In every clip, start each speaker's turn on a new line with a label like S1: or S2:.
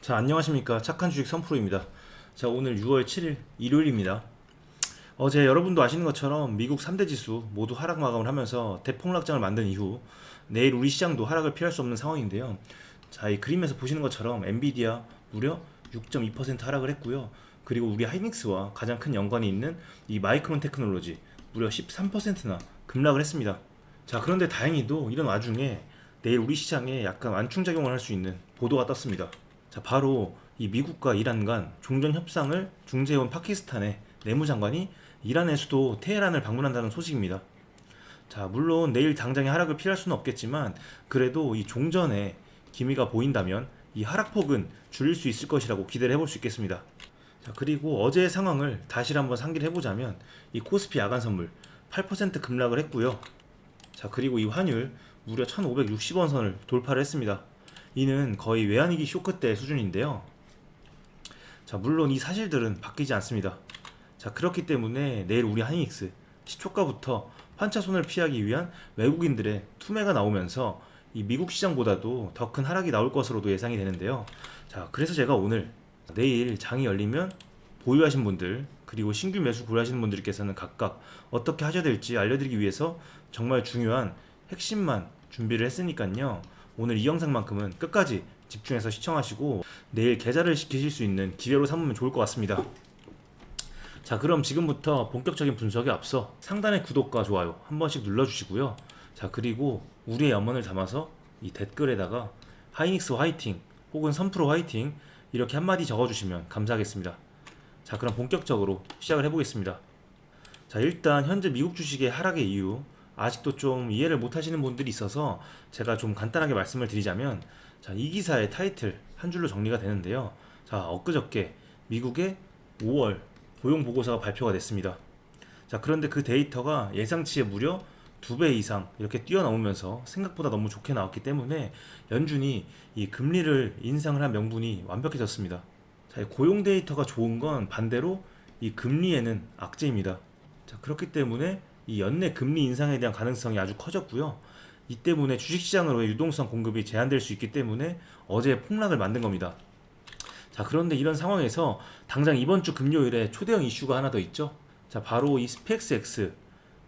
S1: 자, 안녕하십니까. 착한 주식 선프로입니다. 자, 오늘 6월 7일 일요일입니다. 어제 여러분도 아시는 것처럼 미국 3대 지수 모두 하락 마감을 하면서 대폭락장을 만든 이후 내일 우리 시장도 하락을 피할 수 없는 상황인데요. 자, 이 그림에서 보시는 것처럼 엔비디아 무려 6.2% 하락을 했고요. 그리고 우리 하이닉스와 가장 큰 연관이 있는 이 마이크론 테크놀로지 무려 13%나 급락을 했습니다. 자, 그런데 다행히도 이런 와중에 내일 우리 시장에 약간 완충작용을 할 수 있는 보도가 떴습니다. 자, 바로 이 미국과 이란 간 종전 협상을 중재해온 파키스탄의 내무장관이 이란의 수도 테헤란을 방문한다는 소식입니다. 자, 물론 내일 당장의 하락을 피할 수는 없겠지만 그래도 이 종전에 기미가 보인다면 이 하락폭은 줄일 수 있을 것이라고 기대를 해볼 수 있겠습니다. 자, 그리고 어제의 상황을 다시 한번 상기를 해보자면 이 코스피 야간 선물 8% 급락을 했고요. 자, 그리고 이 환율 무려 1560원 선을 돌파를 했습니다. 이는 거의 외환위기 쇼크 때 수준인데요. 자, 물론 이 사실들은 바뀌지 않습니다. 자, 그렇기 때문에 내일 우리 하이닉스 시초가부터 환차손을 피하기 위한 외국인들의 투매가 나오면서 이 미국 시장보다도 더 큰 하락이 나올 것으로도 예상이 되는데요. 자, 그래서 제가 오늘 내일 장이 열리면 보유하신 분들 그리고 신규 매수 고려하시는 분들께서는 각각 어떻게 하셔야 될지 알려드리기 위해서 정말 중요한 핵심만 준비를 했으니까요. 오늘 이 영상만큼은 끝까지 집중해서 시청하시고 내일 계좌를 시키실 수 있는 기회로 삼으면 좋을 것 같습니다. 자, 그럼 지금부터 본격적인 분석에 앞서 상단의 구독과 좋아요 한 번씩 눌러주시고요. 자, 그리고 우리의 염원을 담아서 이 댓글에다가 하이닉스 화이팅 혹은 선프로 화이팅 이렇게 한마디 적어주시면 감사하겠습니다. 자, 그럼 본격적으로 시작을 해보겠습니다. 자, 일단 현재 미국 주식의 하락의 이유 아직도 좀 이해를 못 하시는 분들이 있어서 제가 좀 간단하게 말씀을 드리자면, 자, 이 기사의 타이틀 한 줄로 정리가 되는데요. 자, 엊그저께 미국의 5월 고용 보고서가 발표가 됐습니다. 자, 그런데 그 데이터가 예상치의 무려 2배 이상 이렇게 뛰어넘으면서 생각보다 너무 좋게 나왔기 때문에 연준이 이 금리를 인상을 한 명분이 완벽해졌습니다. 자, 이 고용 데이터가 좋은 건 반대로 이 금리에는 악재입니다. 자, 그렇기 때문에 이 연내 금리 인상에 대한 가능성이 아주 커졌고요. 이 때문에 주식시장으로의 유동성 공급이 제한될 수 있기 때문에 어제 폭락을 만든 겁니다. 자, 그런데 이런 상황에서 당장 이번 주 금요일에 초대형 이슈가 하나 더 있죠. 자, 바로 이 스펙스X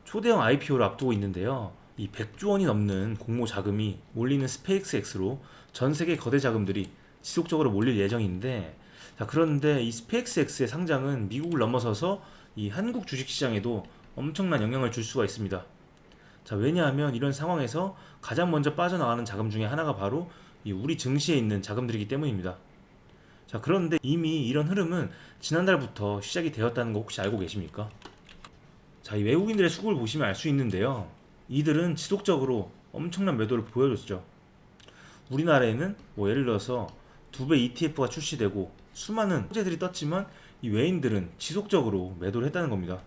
S1: 초대형 IPO를 앞두고 있는데요. 이 100조 원이 넘는 공모 자금이 몰리는 스페이스X로 전 세계 거대 자금들이 지속적으로 몰릴 예정인데, 자, 그런데 이 스페이스X의 상장은 미국을 넘어서서 이 한국 주식시장에도 엄청난 영향을 줄 수가 있습니다. 자, 왜냐하면 이런 상황에서 가장 먼저 빠져나가는 자금 중에 하나가 바로 이 우리 증시에 있는 자금들이기 때문입니다. 자, 그런데 이미 이런 흐름은 지난달부터 시작이 되었다는 거 혹시 알고 계십니까? 자, 이 외국인들의 수급을 보시면 알 수 있는데요. 이들은 지속적으로 엄청난 매도를 보여줬죠. 우리나라에는 뭐 예를 들어서 2배 ETF가 출시되고 수많은 호재들이 떴지만 이 외인들은 지속적으로 매도를 했다는 겁니다.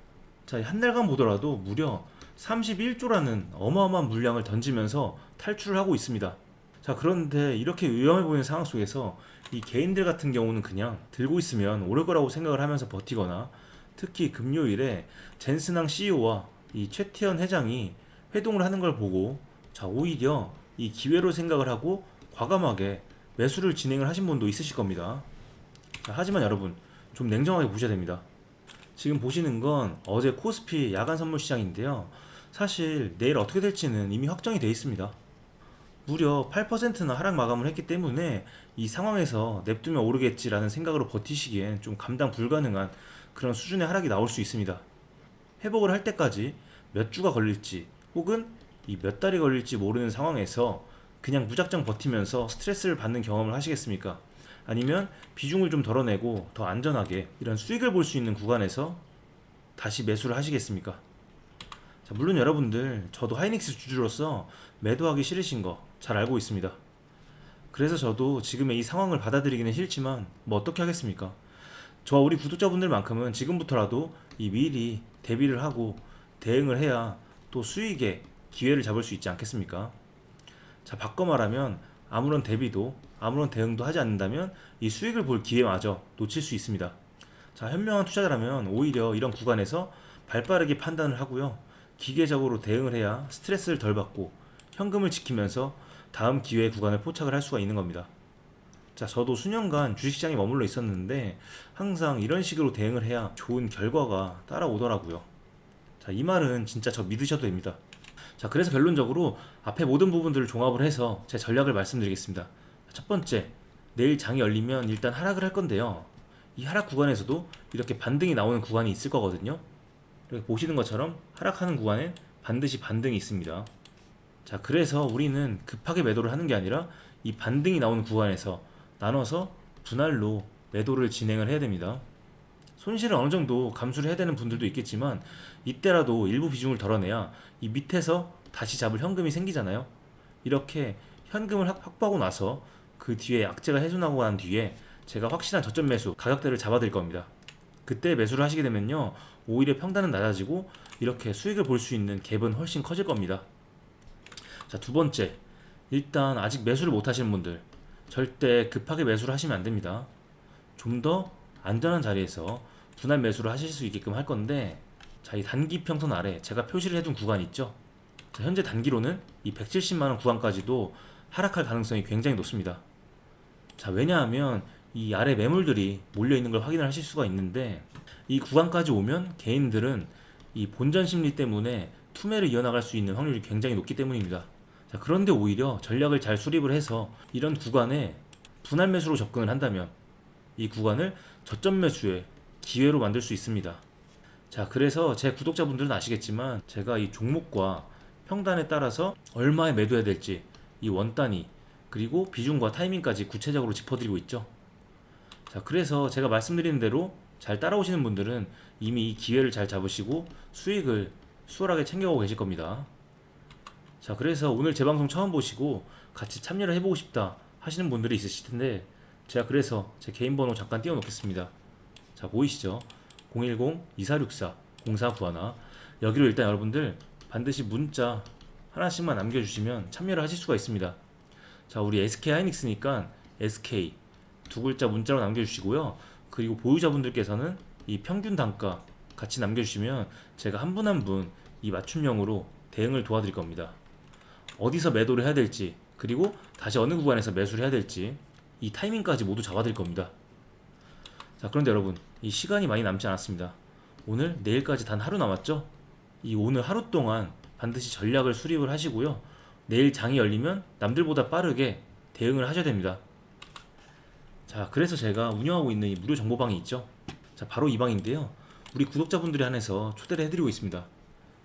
S1: 자, 한 달간 보더라도 무려 31조라는 어마어마한 물량을 던지면서 탈출을 하고 있습니다. 자, 그런데 이렇게 위험해 보이는 상황 속에서 이 개인들 같은 경우는 그냥 들고 있으면 오를 거라고 생각을 하면서 버티거나, 특히 금요일에 젠스낭 CEO와 이 최태원 회장이 회동을 하는 걸 보고 자, 오히려 이 기회로 생각을 하고 과감하게 매수를 진행을 하신 분도 있으실 겁니다. 자, 하지만 여러분 좀 냉정하게 보셔야 됩니다. 지금 보시는 건 어제 코스피 야간 선물 시장인데요. 사실 내일 어떻게 될지는 이미 확정이 되어 있습니다. 무려 8%나 하락 마감을 했기 때문에 이 상황에서 냅두면 오르겠지라는 생각으로 버티시기엔 좀 감당 불가능한 그런 수준의 하락이 나올 수 있습니다. 회복을 할 때까지 몇 주가 걸릴지 혹은 이 몇 달이 걸릴지 모르는 상황에서 그냥 무작정 버티면서 스트레스를 받는 경험을 하시겠습니까? 아니면 비중을 좀 덜어내고 더 안전하게 이런 수익을 볼 수 있는 구간에서 다시 매수를 하시겠습니까? 자, 물론 여러분들 저도 하이닉스 주주로서 매도하기 싫으신 거 잘 알고 있습니다. 그래서 저도 지금의 이 상황을 받아들이기는 싫지만 뭐 어떻게 하겠습니까? 저와 우리 구독자분들만큼은 지금부터라도 이 미리 대비를 하고 대응을 해야 또 수익의 기회를 잡을 수 있지 않겠습니까? 자, 바꿔 말하면 아무런 대비도 아무런 대응도 하지 않는다면 이 수익을 볼 기회마저 놓칠 수 있습니다. 자, 현명한 투자자라면 오히려 이런 구간에서 발빠르게 판단을 하고요. 기계적으로 대응을 해야 스트레스를 덜 받고 현금을 지키면서 다음 기회 구간을 포착을 할 수가 있는 겁니다. 자, 저도 수년간 주식시장에 머물러 있었는데 항상 이런 식으로 대응을 해야 좋은 결과가 따라오더라고요. 자, 이 말은 진짜 저 믿으셔도 됩니다. 자, 그래서 결론적으로 앞에 모든 부분들을 종합을 해서 제 전략을 말씀드리겠습니다. 첫 번째, 내일 장이 열리면 일단 하락을 할 건데요. 이 하락 구간에서도 이렇게 반등이 나오는 구간이 있을 거거든요. 이렇게 보시는 것처럼 하락하는 구간엔 반드시 반등이 있습니다. 자, 그래서 우리는 급하게 매도를 하는 게 아니라 이 반등이 나오는 구간에서 나눠서 분할로 매도를 진행을 해야 됩니다. 손실을 어느 정도 감수를 해야 되는 분들도 있겠지만 이때라도 일부 비중을 덜어내야 이 밑에서 다시 잡을 현금이 생기잖아요. 이렇게 현금을 확보하고 나서 그 뒤에 악재가 훼손하고 난 뒤에 제가 확실한 저점 매수 가격대를 잡아드릴 겁니다. 그때 매수를 하시게 되면요, 오히려 평단은 낮아지고 이렇게 수익을 볼 수 있는 갭은 훨씬 커질 겁니다. 자, 두 번째, 일단 아직 매수를 못 하시는 분들 절대 급하게 매수를 하시면 안 됩니다. 좀 더 안전한 자리에서 분할 매수를 하실 수 있게끔 할 건데, 자, 이 단기 평선 아래 제가 표시를 해둔 구간이 있죠. 자, 현재 단기로는 이 170만원 구간까지도 하락할 가능성이 굉장히 높습니다. 자, 왜냐하면 이 아래 매물들이 몰려있는 걸 확인을 하실 수가 있는데, 이 구간까지 오면 개인들은 이 본전 심리 때문에 투매를 이어나갈 수 있는 확률이 굉장히 높기 때문입니다. 자, 그런데 오히려 전략을 잘 수립을 해서 이런 구간에 분할 매수로 접근을 한다면 이 구간을 저점 매수의 기회로 만들 수 있습니다. 자, 그래서 제 구독자분들은 아시겠지만 제가 이 종목과 평단에 따라서 얼마에 매도해야 될지 이 원단위 그리고 비중과 타이밍까지 구체적으로 짚어드리고 있죠. 자, 그래서 제가 말씀드리는 대로 잘 따라오시는 분들은 이미 이 기회를 잘 잡으시고 수익을 수월하게 챙겨가고 계실 겁니다. 자, 그래서 오늘 제 방송 처음 보시고 같이 참여를 해보고 싶다 하시는 분들이 있으실 텐데, 제가 그래서 제 개인 번호 잠깐 띄워놓겠습니다. 자, 보이시죠? 010-2464-0491. 여기로 일단 여러분들 반드시 문자 하나씩만 남겨주시면 참여를 하실 수가 있습니다. 자, 우리 SK 하이닉스니까 SK 두 글자 문자로 남겨주시고요. 그리고 보유자분들께서는 이 평균 단가 같이 남겨주시면 제가 한 분 한 분 이 맞춤형으로 대응을 도와드릴 겁니다. 어디서 매도를 해야 될지, 그리고 다시 어느 구간에서 매수를 해야 될지 이 타이밍까지 모두 잡아드릴 겁니다. 자, 그런데 여러분, 이 시간이 많이 남지 않았습니다. 오늘 내일까지 단 하루 남았죠? 이 오늘 하루 동안 반드시 전략을 수립을 하시고요, 내일 장이 열리면 남들보다 빠르게 대응을 하셔야 됩니다. 자, 그래서 제가 운영하고 있는 이 무료 정보방이 있죠. 자, 바로 이 방인데요, 우리 구독자분들이 한해서 초대를 해드리고 있습니다.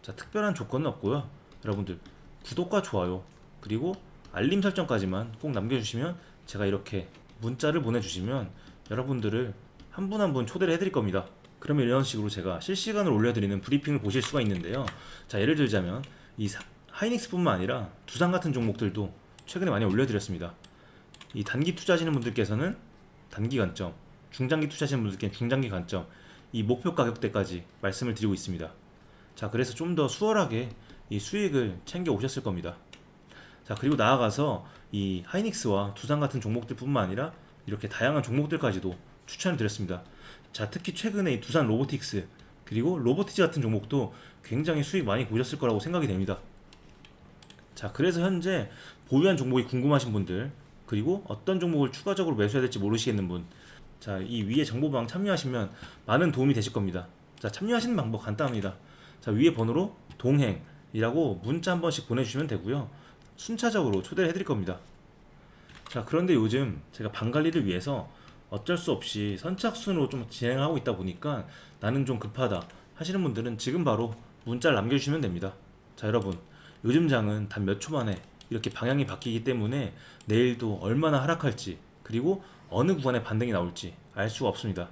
S1: 자, 특별한 조건은 없고요, 여러분들 구독과 좋아요 그리고 알림 설정까지만 꼭 남겨주시면 제가 이렇게 문자를 보내주시면 여러분들을 한 분 한 분 초대를 해드릴 겁니다. 그러면 이런 식으로 제가 실시간으로 올려드리는 브리핑을 보실 수가 있는데요. 자, 예를 들자면 이 하이닉스뿐만 아니라 두산 같은 종목들도 최근에 많이 올려드렸습니다. 이 단기 투자하시는 분들께서는 단기 관점, 중장기 투자하시는 분들께는 중장기 관점, 이 목표 가격대까지 말씀을 드리고 있습니다. 자, 그래서 좀 더 수월하게 이 수익을 챙겨 오셨을 겁니다. 자, 그리고 나아가서 이 하이닉스와 두산 같은 종목들 뿐만 아니라 이렇게 다양한 종목들까지도 추천을 드렸습니다. 자, 특히 최근에 이 두산 로보틱스 그리고 로보티즈 같은 종목도 굉장히 수익 많이 보셨을 거라고 생각이 됩니다. 자, 그래서 현재 보유한 종목이 궁금하신 분들, 그리고 어떤 종목을 추가적으로 매수해야 될지 모르시겠는 분, 자, 이 위에 정보방 참여하시면 많은 도움이 되실 겁니다. 자, 참여하시는 방법 간단합니다. 자, 위에 번호로 동행이라고 문자 한 번씩 보내주시면 되고요, 순차적으로 초대를 해드릴 겁니다. 자, 그런데 요즘 제가 방 관리를 위해서 어쩔 수 없이 선착순으로 좀 진행하고 있다 보니까 나는 좀 급하다 하시는 분들은 지금 바로 문자를 남겨주시면 됩니다. 자, 여러분, 요즘 장은 단 몇 초 만에 이렇게 방향이 바뀌기 때문에 내일도 얼마나 하락할지 그리고 어느 구간에 반등이 나올지 알 수가 없습니다.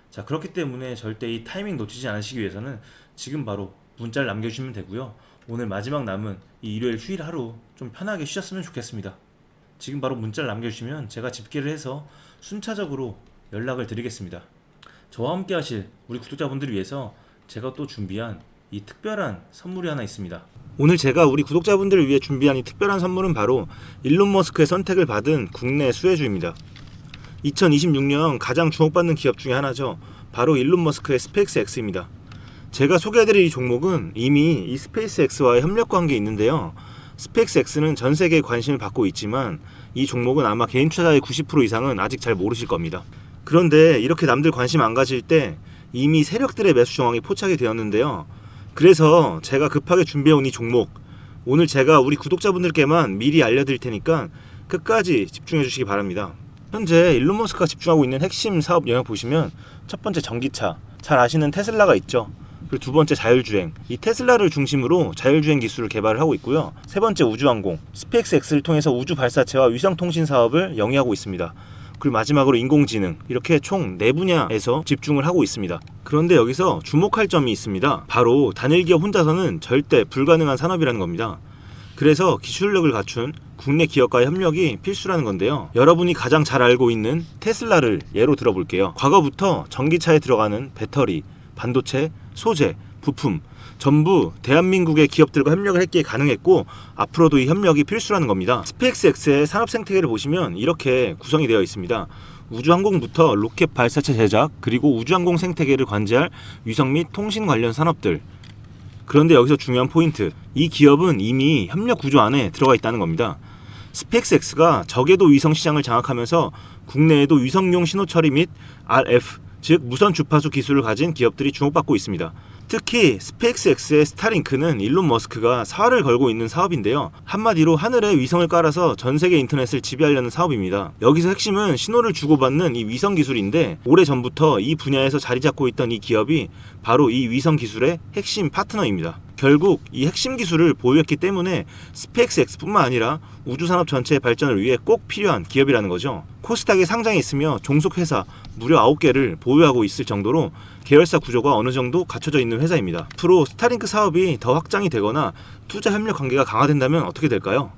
S1: 자, 그렇기 때문에 절대 이 타이밍 놓치지 않으시기 위해서는 지금 바로 문자를 남겨주시면 되고요, 오늘 마지막 남은 이 일요일 휴일 하루 좀 편하게 쉬셨으면 좋겠습니다. 지금 바로 문자를 남겨주시면 제가 집계를 해서 순차적으로 연락을 드리겠습니다. 저와 함께 하실 우리 구독자분들을 위해서 제가 또 준비한 이 특별한 선물이 하나 있습니다. 오늘 제가 우리 구독자분들을 위해 준비한 이 특별한 선물은 바로 일론 머스크의 선택을 받은 국내 수혜주입니다. 2026년 가장 주목받는 기업 중에 하나죠. 바로 일론 머스크의 스페이스 X입니다. 제가 소개해드릴 이 종목은 이미 이 스페이스 X와의 협력 관계에 있는데요, 스페이스X는 전 세계에 관심을 받고 있지만 이 종목은 아마 개인 투자자의 90% 이상은 아직 잘 모르실 겁니다. 그런데 이렇게 남들 관심 안 가질 때 이미 세력들의 매수 정황이 포착이 되었는데요. 그래서 제가 급하게 준비해온 이 종목, 오늘 제가 우리 구독자분들께만 미리 알려드릴 테니까 끝까지 집중해 주시기 바랍니다. 현재 일론 머스크가 집중하고 있는 핵심 사업 영역 보시면 첫 번째 전기차, 잘 아시는 테슬라가 있죠. 그리고 두 번째 자율주행, 이 테슬라를 중심으로 자율주행 기술을 개발을 하고 있고요. 세 번째 우주항공, 스페이스X를 통해서 우주 발사체와 위성통신 사업을 영위하고 있습니다. 그리고 마지막으로 인공지능, 이렇게 총 4분야에서 집중을 하고 있습니다. 그런데 여기서 주목할 점이 있습니다. 바로 단일 기업 혼자서는 절대 불가능한 산업이라는 겁니다. 그래서 기술력을 갖춘 국내 기업과의 협력이 필수라는 건데요. 여러분이 가장 잘 알고 있는 테슬라를 예로 들어볼게요. 과거부터 전기차에 들어가는 배터리, 반도체, 소재, 부품 전부 대한민국의 기업들과 협력을 했기에 가능했고 앞으로도 이 협력이 필수라는 겁니다. 스페이스X의 산업 생태계를 보시면 이렇게 구성이 되어 있습니다. 우주항공부터 로켓 발사체 제작, 그리고 우주항공 생태계를 관제할 위성 및 통신 관련 산업들. 그런데 여기서 중요한 포인트, 이 기업은 이미 협력 구조 안에 들어가 있다는 겁니다. 스페이스X가 저궤도 위성 시장을 장악하면서 국내에도 위성용 신호 처리 및 RF, 즉 무선 주파수 기술을 가진 기업들이 주목받고 있습니다. 특히 스페이스X의 스타링크는 일론 머스크가 사활을 걸고 있는 사업인데요. 한마디로 하늘에 위성을 깔아서 전 세계 인터넷을 지배하려는 사업입니다. 여기서 핵심은 신호를 주고받는 이 위성 기술인데 오래전부터 이 분야에서 자리 잡고 있던 이 기업이 바로 이 위성 기술의 핵심 파트너입니다. 결국 이 핵심 기술을 보유했기 때문에 스페이스X뿐만 아니라 우주산업 전체의 발전을 위해 꼭 필요한 기업이라는 거죠. 코스닥에 상장해 있으며 종속 회사 무려 9개를 보유하고 있을 정도로 계열사 구조가 어느 정도 갖춰져 있는 회사입니다. 앞으로 스타링크 사업이 더 확장이 되거나 투자 협력 관계가 강화된다면 어떻게 될까요?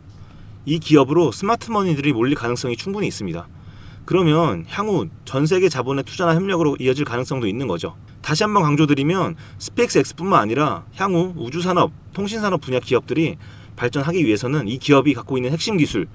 S1: 이 기업으로 스마트머니들이 몰릴 가능성이 충분히 있습니다. 그러면 향후 전 세계 자본의 투자나 협력으로 이어질 가능성도 있는 거죠. 다시 한번 강조드리면 스페이스X뿐만 아니라 향후 우주산업, 통신산업 분야 기업들이 발전하기 위해서는 이 기업이 갖고 있는 핵심 기술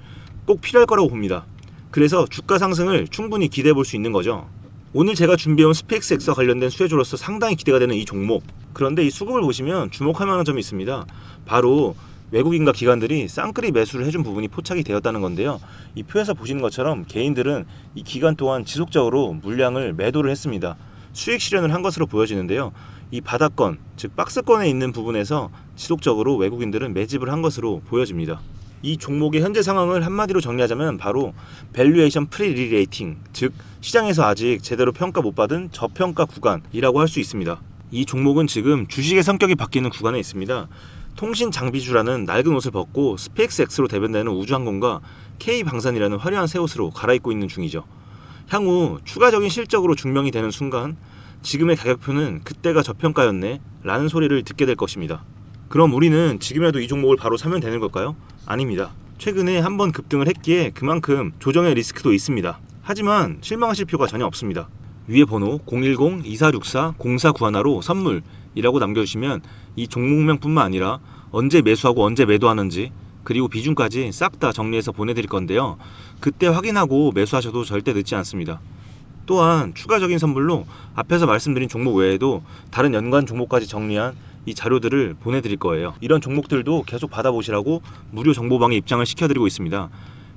S1: 꼭 필요할 거라고 봅니다. 그래서 주가 상승을 충분히 기대해 볼 수 있는 거죠. 오늘 제가 준비해온 스페이스X와 관련된 수혜주로서 상당히 기대가 되는 이 종목. 그런데 이 수급을 보시면 주목할 만한 점이 있습니다. 바로 외국인과 기관들이 쌍끌이 매수를 해준 부분이 포착이 되었다는 건데요. 이 표에서 보시는 것처럼 개인들은 이 기간 동안 지속적으로 물량을 매도를 했습니다. 수익 실현을 한 것으로 보여지는데요. 이 바닥권, 즉 박스권에 있는 부분에서 지속적으로 외국인들은 매집을 한 것으로 보여집니다. 이 종목의 현재 상황을 한마디로 정리하자면 바로 밸류에이션 프리리레이팅, 즉 시장에서 아직 제대로 평가 못 받은 저평가 구간이라고 할 수 있습니다. 이 종목은 지금 주식의 성격이 바뀌는 구간에 있습니다. 통신 장비주라는 낡은 옷을 벗고 스페이스X로 대변되는 우주항공과 K방산이라는 화려한 새 옷으로 갈아입고 있는 중이죠. 향후 추가적인 실적으로 증명이 되는 순간 지금의 가격표는 그때가 저평가였네 라는 소리를 듣게 될 것입니다. 그럼 우리는 지금이라도 이 종목을 바로 사면 되는 걸까요? 아닙니다. 최근에 한번 급등을 했기에 그만큼 조정의 리스크도 있습니다. 하지만 실망하실 필요가 전혀 없습니다. 위에 번호 010-2464-0491로 선물이라고 남겨주시면 이 종목명뿐만 아니라 언제 매수하고 언제 매도하는지 그리고 비중까지 싹 다 정리해서 보내드릴 건데요. 그때 확인하고 매수하셔도 절대 늦지 않습니다. 또한 추가적인 선물로 앞에서 말씀드린 종목 외에도 다른 연관 종목까지 정리한 이 자료들을 보내드릴 거예요. 이런 종목들도 계속 받아보시라고 무료 정보방에 입장을 시켜드리고 있습니다.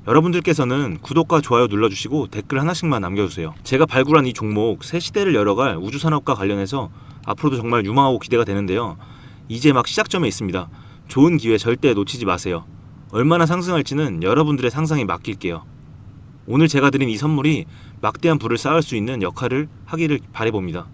S1: 여러분들께서는 구독과 좋아요 눌러주시고 댓글 하나씩만 남겨주세요. 제가 발굴한 이 종목 새 시대를 열어갈 우주산업과 관련해서 앞으로도 정말 유망하고 기대가 되는데요. 이제 막 시작점에 있습니다. 좋은 기회 절대 놓치지 마세요. 얼마나 상승할지는 여러분들의 상상에 맡길게요. 오늘 제가 드린 이 선물이 막대한 부를 쌓을 수 있는 역할을 하기를 바라봅니다.